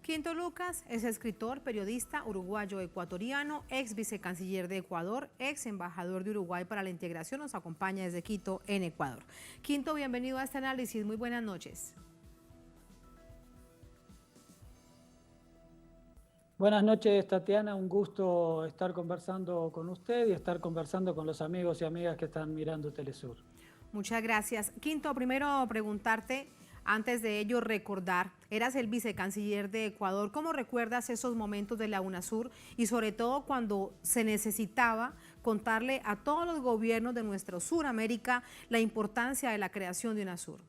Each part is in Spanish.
Quinto Lucas es escritor, periodista uruguayo-ecuatoriano, ex vicecanciller de Ecuador, ex embajador de Uruguay para la integración. Nos acompaña desde Quito, en Ecuador. Quinto, bienvenido a este análisis. Muy buenas noches. Buenas noches, Tatiana. Un gusto estar conversando con usted y estar conversando con los amigos y amigas que están mirando Telesur. Muchas gracias. Quinto, primero preguntarte, antes de ello recordar, eras el vicecanciller de Ecuador. ¿Cómo recuerdas esos momentos de la UNASUR y sobre todo cuando se necesitaba contarle a todos los gobiernos de nuestro Suramérica la importancia de la creación de UNASUR?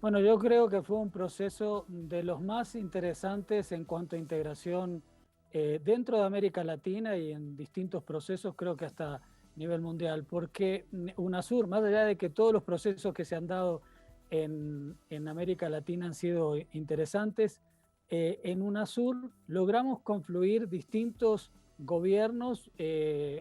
Bueno, yo creo que fue un proceso de los más interesantes en cuanto a integración dentro de América Latina y en distintos procesos, creo que hasta a nivel mundial, porque UNASUR, más allá de que todos los procesos que se han dado en América Latina han sido interesantes, en UNASUR logramos confluir distintos gobiernos,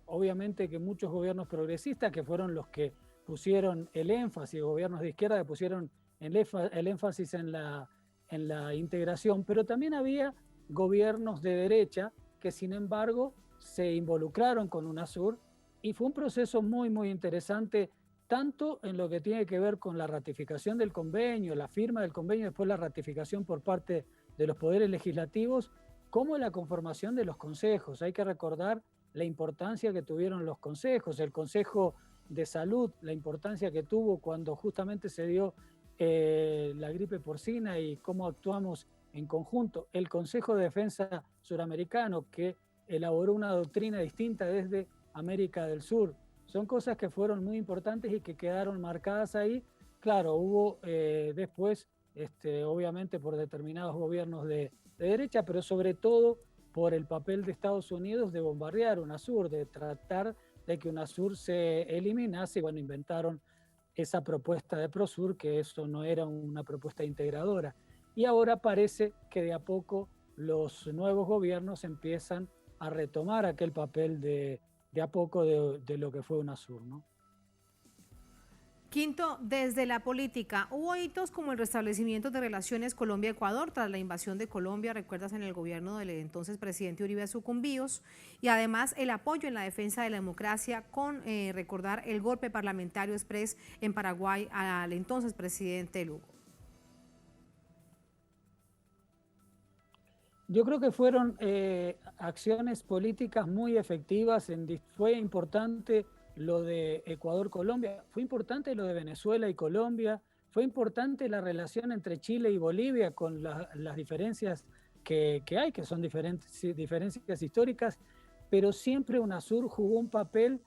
obviamente que muchos gobiernos progresistas que fueron los que pusieron el énfasis, gobiernos de izquierda que pusieron el énfasis en la integración, pero también había gobiernos de derecha que sin embargo se involucraron con UNASUR y fue un proceso muy, muy interesante, tanto en lo que tiene que ver con la ratificación del convenio, la firma del convenio, después la ratificación por parte de los poderes legislativos, como la conformación de los consejos. Hay que recordar la importancia que tuvieron los consejos, el Consejo de Salud, la importancia que tuvo cuando justamente se dio la gripe porcina y cómo actuamos en conjunto. El Consejo de Defensa Suramericano, que elaboró una doctrina distinta desde América del Sur. Son cosas que fueron muy importantes y que quedaron marcadas ahí. Claro, hubo después, obviamente por determinados gobiernos de derecha, pero sobre todo por el papel de Estados Unidos de bombardear UNASUR, de tratar de que UNASUR se eliminase. Y bueno, inventaron esa propuesta de Prosur, que eso no era una propuesta integradora. Y ahora parece que de a poco los nuevos gobiernos empiezan a retomar aquel papel de a poco de lo que fue UNASUR, ¿no? Quinto, desde la política, hubo hitos como el restablecimiento de relaciones Colombia-Ecuador tras la invasión de Colombia, recuerdas, en el gobierno del entonces presidente Uribe Sucumbíos, y además el apoyo en la defensa de la democracia con recordar el golpe parlamentario express en Paraguay al entonces presidente Lugo. Yo creo que fueron acciones políticas muy efectivas. Fue importante lo de Ecuador-Colombia, fue importante lo de Venezuela y Colombia, fue importante la relación entre Chile y Bolivia con las diferencias que hay, que son diferencias históricas, pero siempre UNASUR jugó un papel,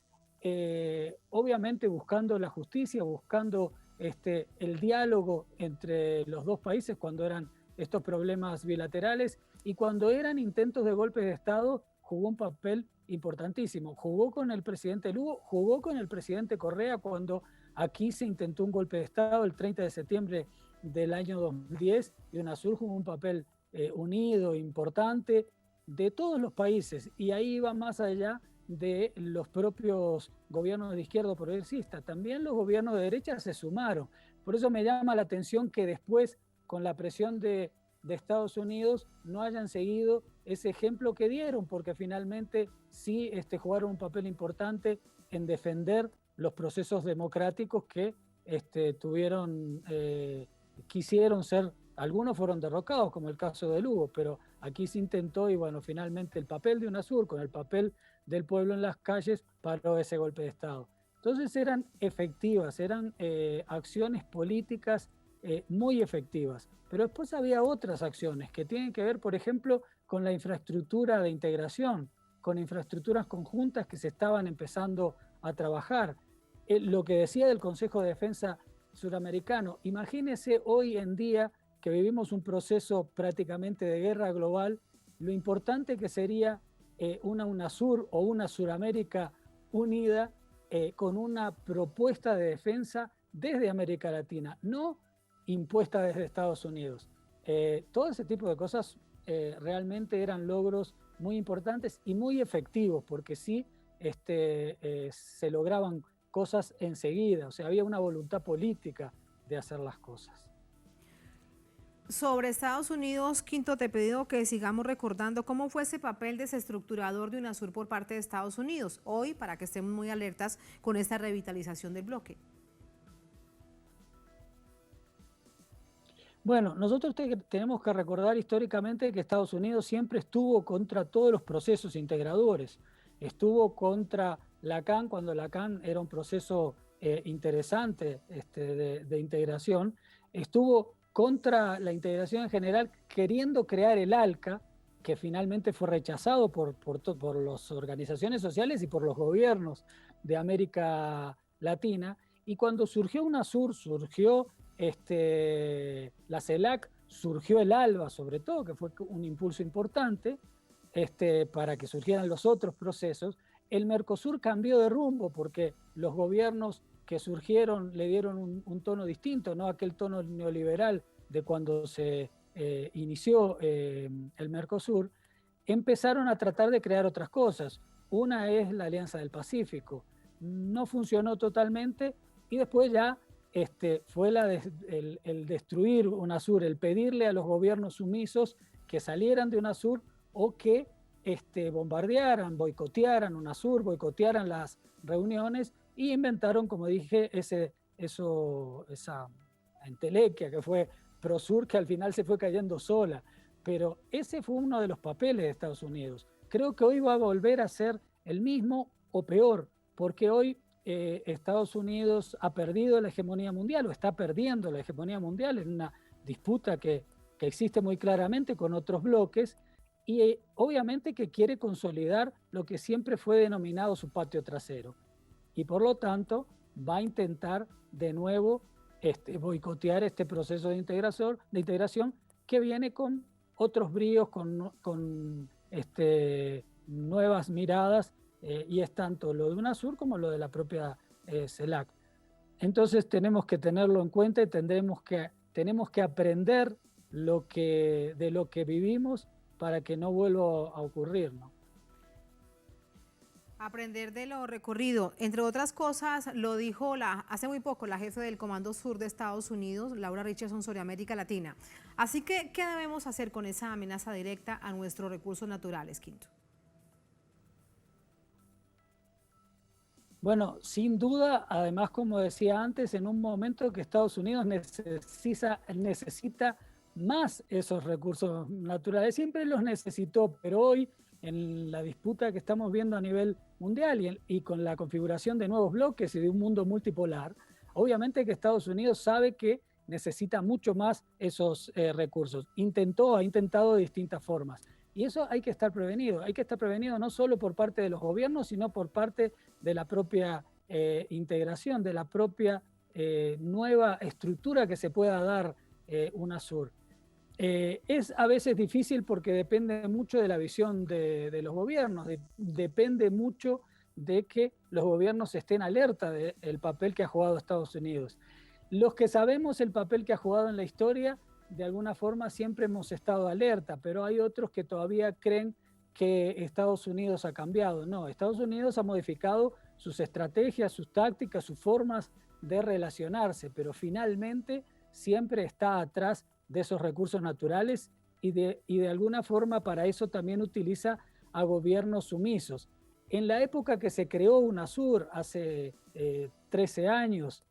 obviamente buscando la justicia, buscando el diálogo entre los dos países cuando eran estos problemas bilaterales, y cuando eran intentos de golpes de Estado jugó un papel importantísimo. Jugó con el presidente Lugo, jugó con el presidente Correa cuando aquí se intentó un golpe de Estado el 30 de septiembre del año 2010 y UNASUR jugó un papel unido, importante, de todos los países, y ahí iba más allá de los propios gobiernos de izquierda progresista. También los gobiernos de derecha se sumaron. Por eso me llama la atención que después, con la presión de Estados Unidos, no hayan seguido ese ejemplo que dieron, porque finalmente sí jugaron un papel importante en defender los procesos democráticos que quisieron ser, algunos fueron derrocados, como el caso de Lugo, pero aquí se intentó y bueno, finalmente el papel de UNASUR con el papel del pueblo en las calles paró ese golpe de Estado. Entonces eran efectivas, eran acciones políticas muy efectivas. Pero después había otras acciones que tienen que ver, por ejemplo, con la infraestructura de integración, con infraestructuras conjuntas que se estaban empezando a trabajar. Lo que decía del Consejo de Defensa Suramericano, imagínese hoy en día que vivimos un proceso prácticamente de guerra global, lo importante que sería una UNASUR o una Suramérica unida con una propuesta de defensa desde América Latina, no impuesta desde Estados Unidos. Todo ese tipo de cosas realmente eran logros muy importantes y muy efectivos, porque sí se lograban cosas enseguida, o sea, había una voluntad política de hacer las cosas. Sobre Estados Unidos, Quinto, te he pedido que sigamos recordando cómo fue ese papel desestructurador de UNASUR por parte de Estados Unidos, hoy para que estemos muy alertas con esta revitalización del bloque. Bueno, nosotros tenemos que recordar históricamente que Estados Unidos siempre estuvo contra todos los procesos integradores. Estuvo contra Lacan cuando Lacan era un proceso interesante de integración. Estuvo contra la integración en general, queriendo crear el ALCA, que finalmente fue rechazado por las organizaciones sociales y por los gobiernos de América Latina. Y cuando surgió UNASUR, surgió la CELAC, surgió el ALBA sobre todo, que fue un impulso importante para que surgieran los otros procesos. El Mercosur cambió de rumbo porque los gobiernos que surgieron le dieron un tono distinto, no aquel tono neoliberal de cuando se inició el Mercosur. Empezaron a tratar de crear otras cosas. Una es la Alianza del Pacífico. No funcionó totalmente y después ya fue el destruir UNASUR, el pedirle a los gobiernos sumisos que salieran de UNASUR o que bombardearan, boicotearan UNASUR, boicotearan las reuniones y inventaron, como dije, esa entelequia que fue PROSUR, que al final se fue cayendo sola. Pero ese fue uno de los papeles de Estados Unidos. Creo que hoy va a volver a ser el mismo o peor, porque hoy Estados Unidos ha perdido la hegemonía mundial o está perdiendo la hegemonía mundial en una disputa que existe muy claramente con otros bloques y obviamente que quiere consolidar lo que siempre fue denominado su patio trasero. Y por lo tanto va a intentar de nuevo boicotear este proceso de integración que viene con otros bríos, con nuevas miradas, y es tanto lo de UNASUR como lo de la propia CELAC. Entonces tenemos que tenerlo en cuenta y tenemos que aprender de lo que vivimos para que no vuelva a ocurrir, ¿no? Aprender de lo recorrido. Entre otras cosas, lo dijo hace muy poco la jefe del Comando Sur de Estados Unidos, Laura Richardson, sobre América Latina. Así que, ¿qué debemos hacer con esa amenaza directa a nuestros recursos naturales, Quinto? Bueno, sin duda, además, como decía antes, en un momento que Estados Unidos necesita más esos recursos naturales. Siempre los necesitó, pero hoy, en la disputa que estamos viendo a nivel mundial y con la configuración de nuevos bloques y de un mundo multipolar, obviamente que Estados Unidos sabe que necesita mucho más esos recursos. Ha intentado de distintas formas. Y eso hay que estar prevenido no solo por parte de los gobiernos, sino por parte de la propia integración, de la propia nueva estructura que se pueda dar UNASUR. Es a veces difícil porque depende mucho de la visión de los gobiernos, depende mucho de que los gobiernos estén alerta del papel que ha jugado Estados Unidos. Los que sabemos el papel que ha jugado en la historia, de alguna forma siempre hemos estado alerta, pero hay otros que todavía creen que Estados Unidos ha cambiado. No, Estados Unidos ha modificado sus estrategias, sus tácticas, sus formas de relacionarse, pero finalmente siempre está atrás de esos recursos naturales y de alguna forma para eso también utiliza a gobiernos sumisos. En la época que se creó UNASUR, hace 13 años,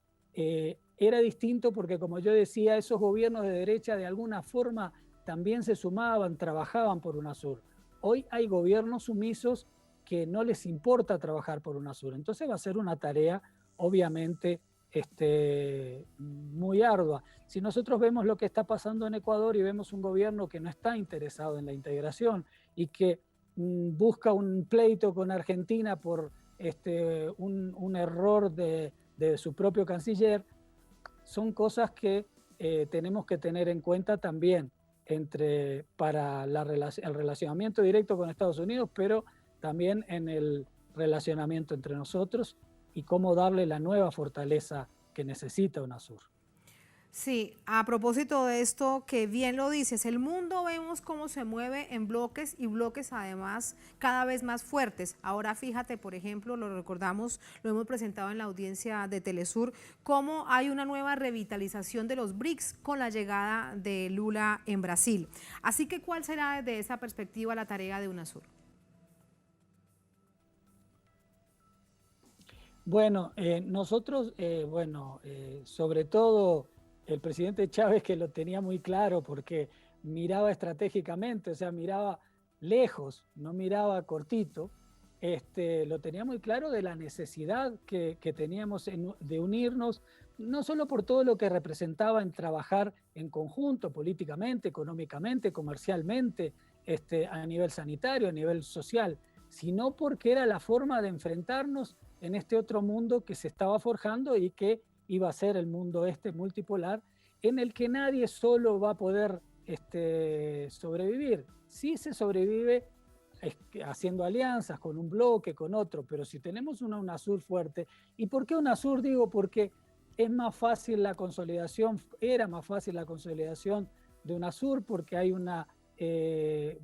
era distinto porque, como yo decía, esos gobiernos de derecha de alguna forma también se sumaban, trabajaban por UNASUR. Hoy hay gobiernos sumisos que no les importa trabajar por UNASUR. Entonces va a ser una tarea, obviamente, muy ardua. Si nosotros vemos lo que está pasando en Ecuador y vemos un gobierno que no está interesado en la integración y que busca un pleito con Argentina por un error de su propio canciller, son cosas que tenemos que tener en cuenta también para el relacionamiento directo con Estados Unidos, pero también en el relacionamiento entre nosotros y cómo darle la nueva fortaleza que necesita UNASUR. Sí, a propósito de esto que bien lo dices, el mundo vemos cómo se mueve en bloques y bloques además cada vez más fuertes. Ahora fíjate, por ejemplo, lo recordamos, lo hemos presentado en la audiencia de Telesur, cómo hay una nueva revitalización de los BRICS con la llegada de Lula en Brasil. Así que, ¿cuál será desde esa perspectiva la tarea de UNASUR? Bueno, nosotros, sobre todo el presidente Chávez, que lo tenía muy claro porque miraba estratégicamente, o sea, miraba lejos, no miraba cortito, lo tenía muy claro de la necesidad que teníamos de unirnos, no solo por todo lo que representaba en trabajar en conjunto, políticamente, económicamente, comercialmente, a nivel sanitario, a nivel social, sino porque era la forma de enfrentarnos en este otro mundo que se estaba forjando y que iba a ser el mundo multipolar, en el que nadie solo va a poder sobrevivir. Sí se sobrevive haciendo alianzas con un bloque, con otro, pero si tenemos una UNASUR fuerte, ¿y por qué UNASUR? Digo, porque es más fácil la consolidación, era más fácil la consolidación de UNASUR porque hay una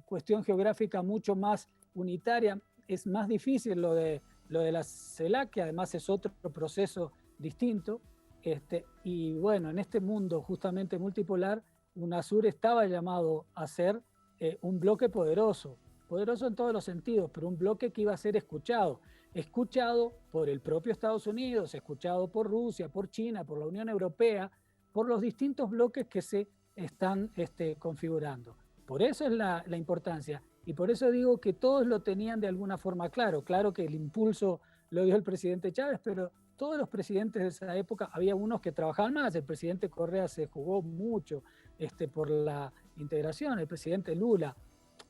cuestión geográfica mucho más unitaria. Es más difícil lo de la CELAC, que además es otro proceso distinto. Y bueno, en este mundo justamente multipolar, UNASUR estaba llamado a ser un bloque poderoso, poderoso en todos los sentidos, pero un bloque que iba a ser escuchado, escuchado por el propio Estados Unidos, escuchado por Rusia, por China, por la Unión Europea, por los distintos bloques que se están configurando. Por eso es la importancia. Y por eso digo que todos lo tenían de alguna forma claro. Claro que el impulso lo dio el presidente Chávez, pero todos los presidentes de esa época, había unos que trabajaban más. El presidente Correa se jugó mucho por la integración, el presidente Lula,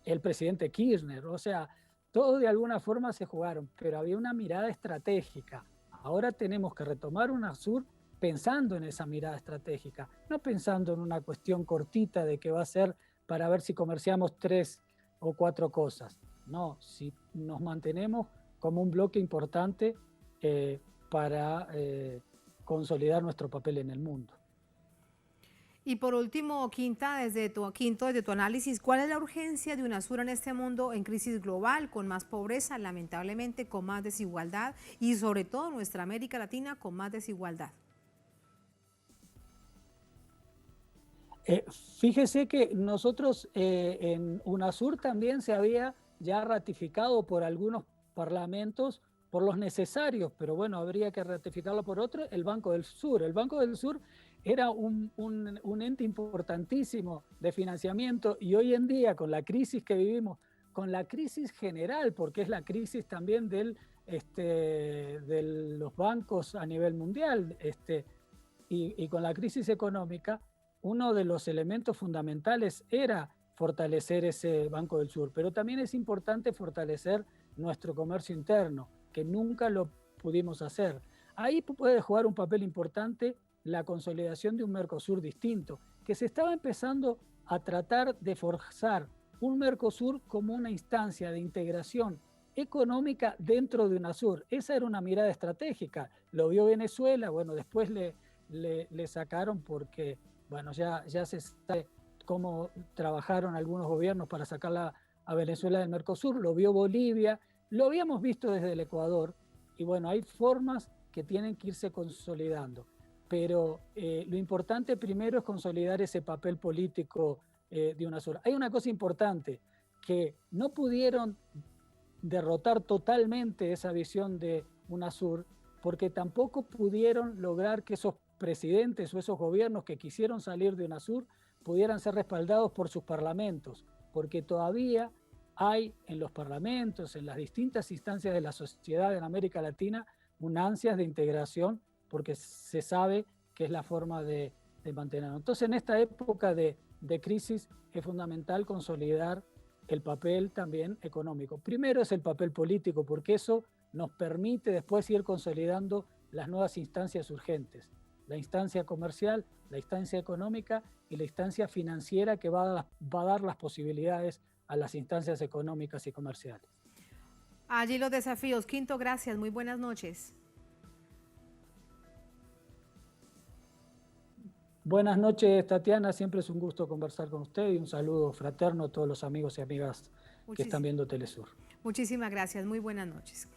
el presidente Kirchner. O sea, todos de alguna forma se jugaron, pero había una mirada estratégica. Ahora tenemos que retomar UNASUR pensando en esa mirada estratégica, no pensando en una cuestión cortita de que va a ser para ver si comerciamos 3 o 4 cosas. No, si nos mantenemos como un bloque importante para consolidar nuestro papel en el mundo. Y por último, desde tu análisis, ¿cuál es la urgencia de UNASUR en este mundo en crisis global, con más pobreza, lamentablemente, con más desigualdad y sobre todo nuestra América Latina con más desigualdad? Fíjese que nosotros en UNASUR también se había ya ratificado por algunos parlamentos por los necesarios, pero bueno, habría que ratificarlo por otro, el Banco del Sur. El Banco del Sur era un ente importantísimo de financiamiento y hoy en día con la crisis que vivimos, con la crisis general, porque es la crisis también de los bancos a nivel mundial y con la crisis económica, uno de los elementos fundamentales era fortalecer ese Banco del Sur, pero también es importante fortalecer nuestro comercio interno, que nunca lo pudimos hacer. Ahí puede jugar un papel importante la consolidación de un Mercosur distinto, que se estaba empezando a tratar de forzar un Mercosur como una instancia de integración económica dentro de UNASUR. Esa era una mirada estratégica. Lo vio Venezuela, bueno, después le sacaron porque bueno, ya se sabe cómo trabajaron algunos gobiernos para sacarla a Venezuela del Mercosur, lo vio Bolivia, lo habíamos visto desde el Ecuador, y bueno, hay formas que tienen que irse consolidando. Pero lo importante primero es consolidar ese papel político de UNASUR. Hay una cosa importante, que no pudieron derrotar totalmente esa visión de UNASUR, porque tampoco pudieron lograr que esos presidentes o esos gobiernos que quisieron salir de UNASUR pudieran ser respaldados por sus parlamentos, porque todavía hay en los parlamentos, en las distintas instancias de la sociedad en América Latina, una ansias de integración, porque se sabe que es la forma de mantenerlo. Entonces, en esta época de crisis es fundamental consolidar el papel también económico. Primero es el papel político, porque eso nos permite después ir consolidando las nuevas instancias urgentes. La instancia comercial, la instancia económica y la instancia financiera que va a dar las posibilidades a las instancias económicas y comerciales. Allí los desafíos. Quinto, gracias. Muy buenas noches. Buenas noches, Tatiana. Siempre es un gusto conversar con usted y un saludo fraterno a todos los amigos y amigas que están viendo Telesur. Muchísimas gracias. Muy buenas noches.